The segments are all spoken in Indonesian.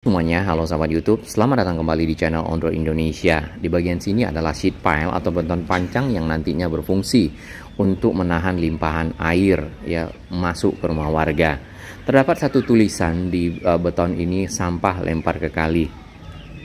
Semuanya, halo sahabat YouTube, selamat datang kembali di channel On-Road Indonesia. Di bagian sini adalah sheet pile atau beton pancang yang nantinya berfungsi untuk menahan limpahan air ya masuk ke rumah warga. Terdapat satu tulisan di beton ini, sampah lempar ke kali.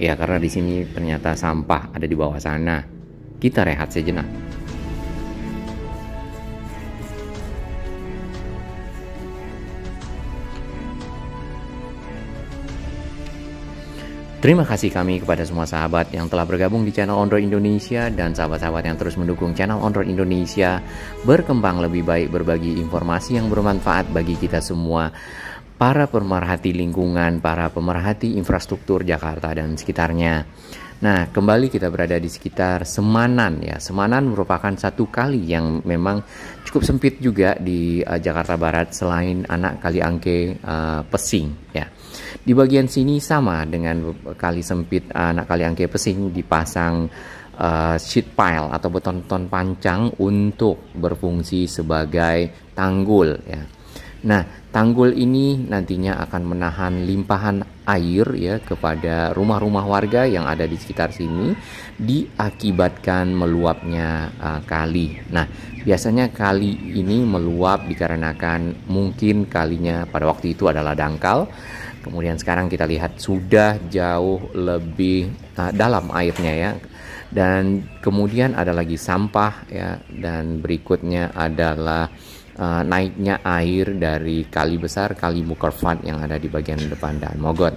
Ya, karena di sini ternyata sampah ada di bawah sana. Kita rehat sejenak. Terima kasih kami kepada semua sahabat yang telah bergabung di channel On-Road Indonesia dan sahabat-sahabat yang terus mendukung channel On-Road Indonesia berkembang lebih baik, berbagi informasi yang bermanfaat bagi kita semua, para pemerhati lingkungan, para pemerhati infrastruktur Jakarta dan sekitarnya. Nah, kembali kita berada di sekitar Semanan ya. Semanan merupakan satu kali yang memang cukup sempit juga di Jakarta Barat selain anak Kaliangke Pesing ya. Di bagian sini sama dengan kali sempit anak Kaliangke Pesing dipasang sheet pile atau beton-beton pancang untuk berfungsi sebagai tanggul ya. Nah, tanggul ini nantinya akan menahan limpahan air ya kepada rumah-rumah warga yang ada di sekitar sini diakibatkan meluapnya kali. Nah, biasanya kali ini meluap dikarenakan mungkin kalinya pada waktu itu adalah dangkal. Kemudian sekarang kita lihat sudah jauh lebih dalam airnya ya. Dan kemudian ada lagi sampah ya, dan berikutnya adalah naiknya air dari kali besar, kali Mukervat yang ada di bagian depan Daan Mogot.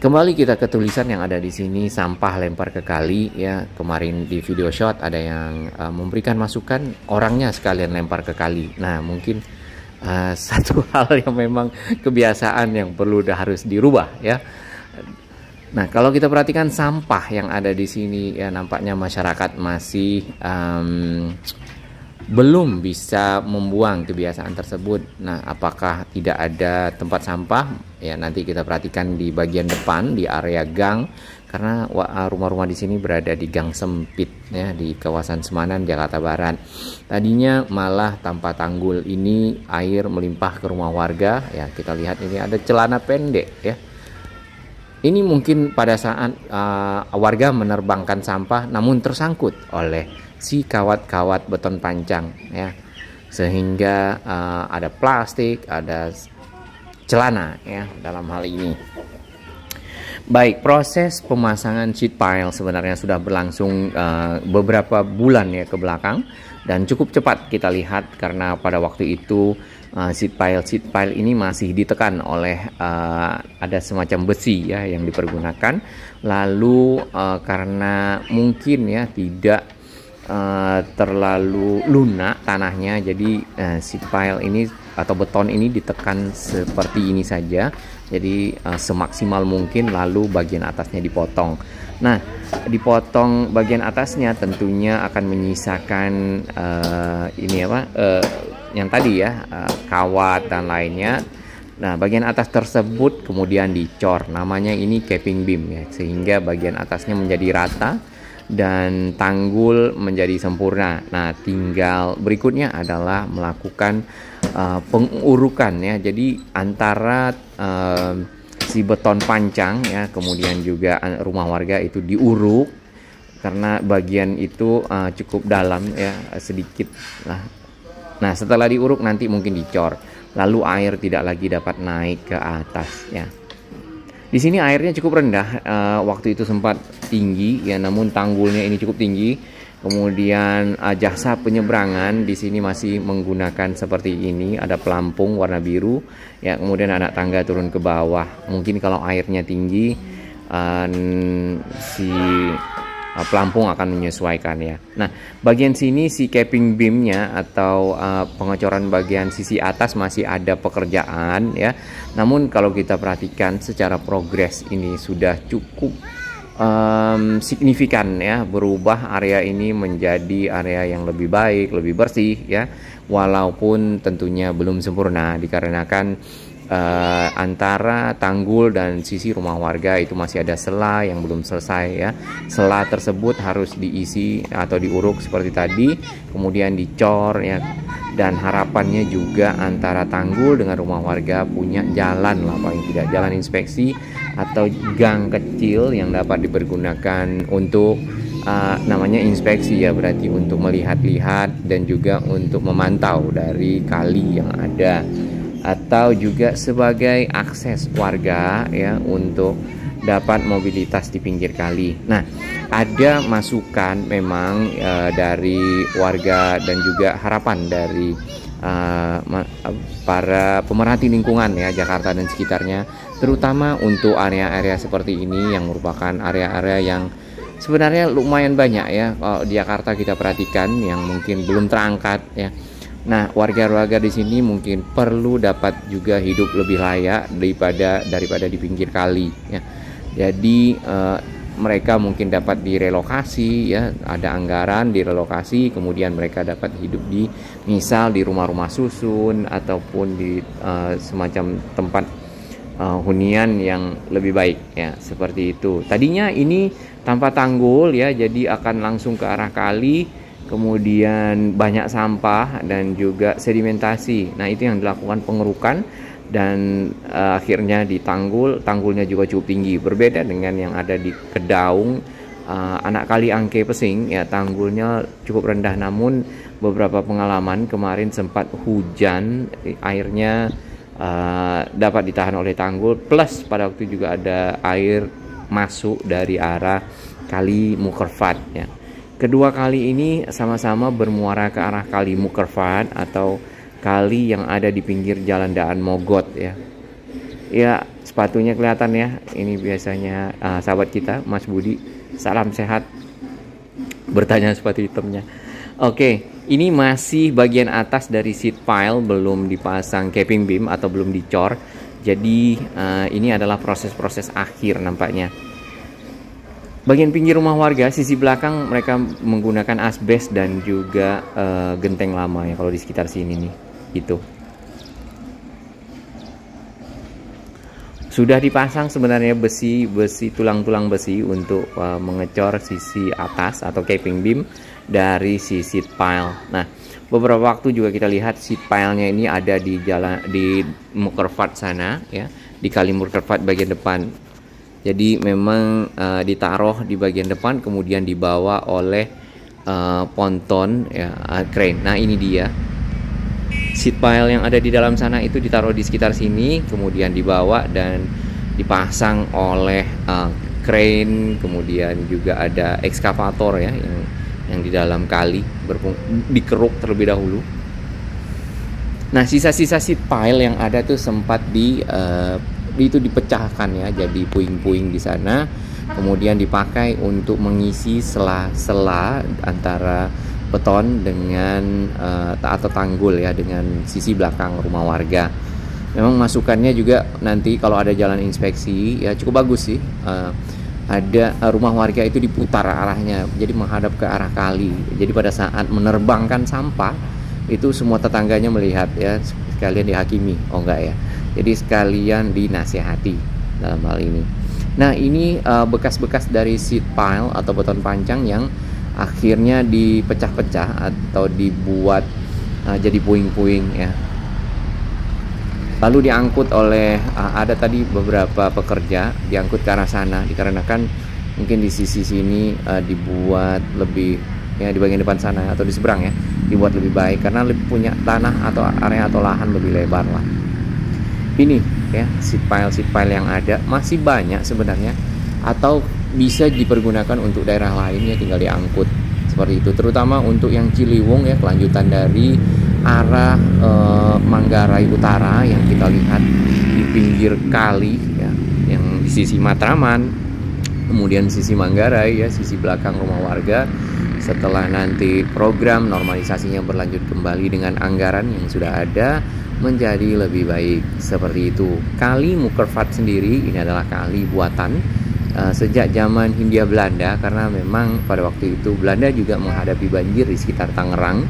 Kembali kita ke tulisan yang ada di sini, sampah lempar ke kali ya. Kemarin di video shot ada yang memberikan masukan orangnya sekalian lempar ke kali. Nah, mungkin satu hal yang memang kebiasaan yang perlu harus dirubah ya. Nah, kalau kita perhatikan sampah yang ada di sini ya, nampaknya masyarakat masih belum bisa membuang kebiasaan tersebut. Nah, apakah tidak ada tempat sampah? Ya, nanti kita perhatikan di bagian depan di area gang, karena rumah-rumah di sini berada di gang sempit ya di kawasan Semanan, Jakarta Barat. Tadinya malah tanpa tanggul ini air melimpah ke rumah warga ya. Kita lihat ini ada celana pendek ya. Ini mungkin pada saat warga menerbangkan sampah namun tersangkut oleh si kawat-kawat beton pancang ya, sehingga ada plastik, ada celana ya dalam hal ini. Baik, proses pemasangan sheet pile sebenarnya sudah berlangsung beberapa bulan ya ke belakang dan cukup cepat kita lihat karena pada waktu itu sheet pile ini masih ditekan oleh ada semacam besi ya yang dipergunakan. Lalu karena mungkin ya tidak terlalu lunak tanahnya, jadi sheet pile ini atau beton ini ditekan seperti ini saja, jadi semaksimal mungkin, lalu bagian atasnya dipotong. Nah, dipotong bagian atasnya tentunya akan menyisakan ini apa yang tadi ya, kawat dan lainnya. Nah, bagian atas tersebut kemudian dicor, namanya ini capping beam ya, sehingga bagian atasnya menjadi rata dan tanggul menjadi sempurna. Nah, tinggal berikutnya adalah melakukan pengurukan ya. Jadi antara si beton pancang ya, kemudian juga rumah warga itu diuruk karena bagian itu cukup dalam ya, sedikit lah. Nah, setelah diuruk nanti mungkin dicor, lalu air tidak lagi dapat naik ke atas ya. Di sini airnya cukup rendah, waktu itu sempat tinggi ya, namun tanggulnya ini cukup tinggi. Kemudian jasa penyeberangan di sini masih menggunakan seperti ini, ada pelampung warna biru ya, kemudian anak tangga turun ke bawah. Mungkin kalau airnya tinggi si pelampung akan menyesuaikan ya. Nah, bagian sini si capping beamnya atau pengecoran bagian sisi atas masih ada pekerjaan ya. Namun kalau kita perhatikan secara progres ini sudah cukup signifikan ya, berubah area ini menjadi area yang lebih baik, lebih bersih ya. Walaupun tentunya belum sempurna dikarenakan antara tanggul dan sisi rumah warga itu masih ada sela yang belum selesai ya. Sela tersebut harus diisi atau diuruk seperti tadi, kemudian dicor ya. dan harapannya juga antara tanggul dengan rumah warga punya jalan lah, paling tidak jalan inspeksi atau gang kecil yang dapat dipergunakan untuk namanya inspeksi ya, berarti untuk melihat-lihat dan juga untuk memantau dari kali yang ada, atau juga sebagai akses warga ya untuk dapat mobilitas di pinggir kali. Nah, ada masukan memang dari warga dan juga harapan dari para pemerhati lingkungan ya Jakarta dan sekitarnya, terutama untuk area-area seperti ini yang merupakan area-area yang sebenarnya lumayan banyak ya kalau di Jakarta kita perhatikan yang mungkin belum terangkat ya. Nah, warga-warga di sini mungkin perlu dapat juga hidup lebih layak daripada di pinggir kali ya. Jadi mereka mungkin dapat direlokasi ya, ada anggaran direlokasi, kemudian mereka dapat hidup di misal di rumah-rumah susun ataupun di semacam tempat hunian yang lebih baik ya, seperti itu. Tadinya ini tanpa tanggul ya, jadi akan langsung ke arah kali, kemudian banyak sampah dan juga sedimentasi. Nah, itu yang dilakukan pengerukan dan akhirnya tanggulnya juga cukup tinggi, berbeda dengan yang ada di Kedaung, anak kali Angke Pesing ya, tanggulnya cukup rendah, namun beberapa pengalaman kemarin sempat hujan, airnya dapat ditahan oleh tanggul, plus pada waktu juga ada air masuk dari arah kali Mukerfat ya. Kedua kali ini sama-sama bermuara ke arah kali Mukerfat atau kali yang ada di pinggir jalan Daan Mogot ya. Ya, sepatunya kelihatan ya. Ini biasanya sahabat kita Mas Budi, salam sehat, bertanya sepatu hitamnya. Oke, ini masih bagian atas dari seat pile, belum dipasang capping beam atau belum dicor. Jadi ini adalah proses-proses akhir nampaknya. Bagian pinggir rumah warga, sisi belakang mereka menggunakan asbes dan juga genteng lama ya kalau di sekitar sini nih. Itu sudah dipasang sebenarnya besi tulang-tulang besi untuk mengecor sisi atas atau capping beam dari si seat pile. Nah, beberapa waktu juga kita lihat seat pile-nya ini ada di jalan di Mukerfat sana ya, di kali Mukerfat bagian depan. Jadi memang ditaruh di bagian depan, kemudian dibawa oleh ponton ya, crane. Nah, ini dia seat pile yang ada di dalam sana, itu ditaruh di sekitar sini, kemudian dibawa dan dipasang oleh crane, kemudian juga ada ekskavator ya yang di dalam kali dikeruk terlebih dahulu. Nah, sisa-sisa seat pile yang ada tuh sempat itu dipecahkan ya, jadi puing-puing di sana, kemudian dipakai untuk mengisi sela-sela antara beton dengan atau tanggul ya dengan sisi belakang rumah warga. Memang masukannya juga nanti kalau ada jalan inspeksi ya cukup bagus sih. Ada rumah warga itu diputar arahnya, jadi menghadap ke arah kali. Jadi pada saat menerbangkan sampah itu semua tetangganya melihat ya, sekalian dihakimi. Oh enggak ya. Jadi sekalian dinasihati dalam hal ini. Nah, ini bekas-bekas dari seat pile atau beton pancang yang akhirnya dipecah-pecah atau dibuat jadi puing-puing ya. Lalu diangkut oleh ada tadi beberapa pekerja, diangkut ke arah sana dikarenakan mungkin di sisi sini dibuat lebih ya, di bagian depan sana atau di seberang ya, dibuat lebih baik karena lebih punya tanah atau area atau lahan lebih lebar lah. Ini ya seat pile yang ada masih banyak sebenarnya, atau bisa dipergunakan untuk daerah lain ya, tinggal diangkut seperti itu, terutama untuk yang Ciliwung ya, kelanjutan dari arah Manggarai Utara yang kita lihat di pinggir kali ya, yang di sisi Matraman, kemudian sisi Manggarai ya, sisi belakang rumah warga. Setelah nanti program normalisasinya berlanjut kembali dengan anggaran yang sudah ada, menjadi lebih baik seperti itu. Kali Mukerfat sendiri ini adalah kali buatan sejak zaman Hindia Belanda, karena memang pada waktu itu Belanda juga menghadapi banjir di sekitar Tangerang.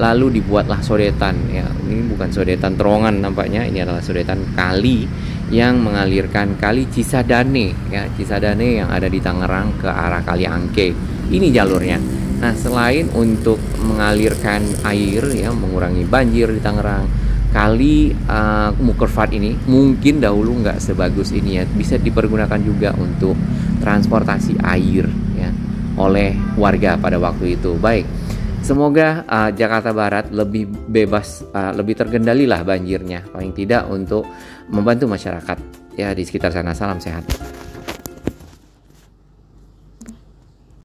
Lalu dibuatlah sodetan ya, ini bukan sodetan terowongan nampaknya, ini adalah sodetan kali yang mengalirkan kali Cisadane ya, Cisadane yang ada di Tangerang ke arah Kali Angke. Ini jalurnya. Nah, selain untuk mengalirkan air ya, mengurangi banjir di Tangerang, kali Mukerfat ini mungkin dahulu nggak sebagus ini ya, bisa dipergunakan juga untuk transportasi air ya oleh warga pada waktu itu. Baik, semoga Jakarta Barat lebih bebas, lebih terkendali lah banjirnya, paling tidak untuk membantu masyarakat ya di sekitar sana. Salam sehat.